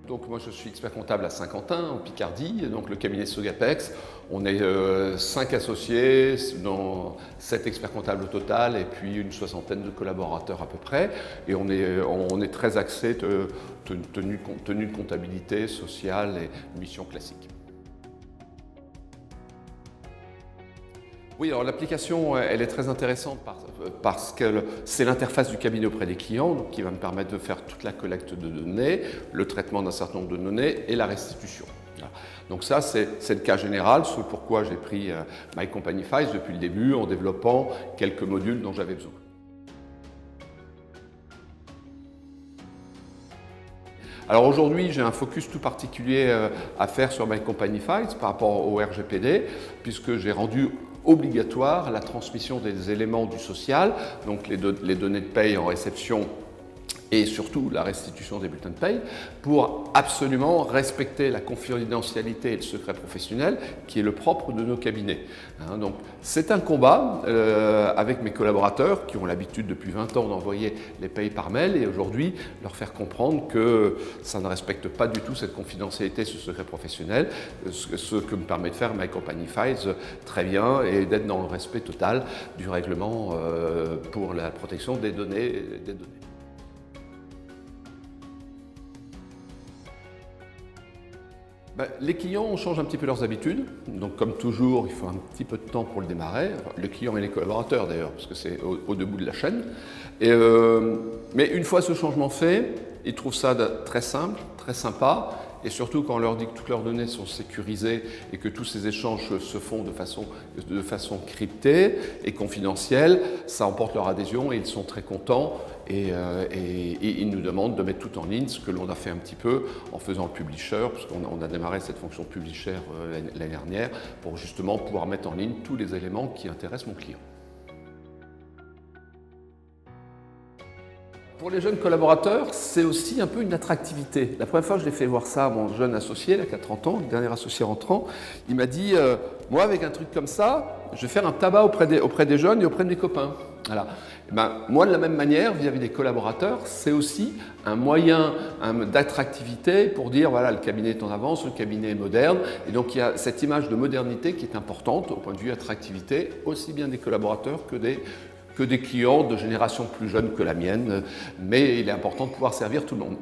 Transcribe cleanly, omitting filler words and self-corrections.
Donc moi je suis expert comptable à Saint-Quentin, en Picardie, donc le cabinet Sogapex. On est 5 associés, dans 7 experts comptables au total et puis une soixantaine de collaborateurs à peu près. Et on est très axé tenue de comptabilité sociale et mission classique. Oui, alors l'application, elle est très intéressante parce que c'est l'interface du cabinet auprès des clients, donc qui va me permettre de faire toute la collecte de données, le traitement d'un certain nombre de données et la restitution. Voilà. Donc ça, c'est le cas général, ce pourquoi j'ai pris My Company Files depuis le début en développant quelques modules dont j'avais besoin. Alors aujourd'hui, j'ai un focus tout particulier à faire sur My Company Files par rapport au RGPD, puisque j'ai rendu obligatoire la transmission des éléments du social, donc les données de paye en réception et surtout la restitution des bulletins de paye, pour absolument respecter la confidentialité et le secret professionnel qui est le propre de nos cabinets. Donc c'est un combat avec mes collaborateurs qui ont l'habitude depuis 20 ans d'envoyer les payes par mail et aujourd'hui leur faire comprendre que ça ne respecte pas du tout cette confidentialité, ce secret professionnel, ce que me permet de faire My Company Files très bien et d'être dans le respect total du règlement pour la protection des données. Les clients changent un petit peu leurs habitudes, donc comme toujours, il faut un petit peu de temps pour le démarrer, les clients et les collaborateurs d'ailleurs, parce que c'est au debout de la chaîne. Mais une fois ce changement fait, ils trouvent ça très simple, très sympa, et surtout quand on leur dit que toutes leurs données sont sécurisées et que tous ces échanges se font de façon cryptée et confidentielle, ça emporte leur adhésion et ils sont très contents et ils nous demandent de mettre tout en ligne, ce que l'on a fait un petit peu en faisant le publisher, parce qu'on a démarré cette fonction publisher l'année dernière pour justement pouvoir mettre en ligne tous les éléments qui intéressent mon client. Pour les jeunes collaborateurs, c'est aussi un peu une attractivité. La première fois que je l'ai fait voir ça à mon jeune associé, là, qui a 30 ans, le dernier associé rentrant, il m'a dit moi, avec un truc comme ça, je vais faire un tabac auprès des jeunes et auprès de mes copains. Voilà. Moi, de la même manière, vis-à-vis des collaborateurs, c'est aussi un moyen d'attractivité pour dire voilà, le cabinet est en avance, le cabinet est moderne. Et donc, il y a cette image de modernité qui est importante au point de vue attractivité, aussi bien des collaborateurs que des clients de génération plus jeune que la mienne, mais il est important de pouvoir servir tout le monde.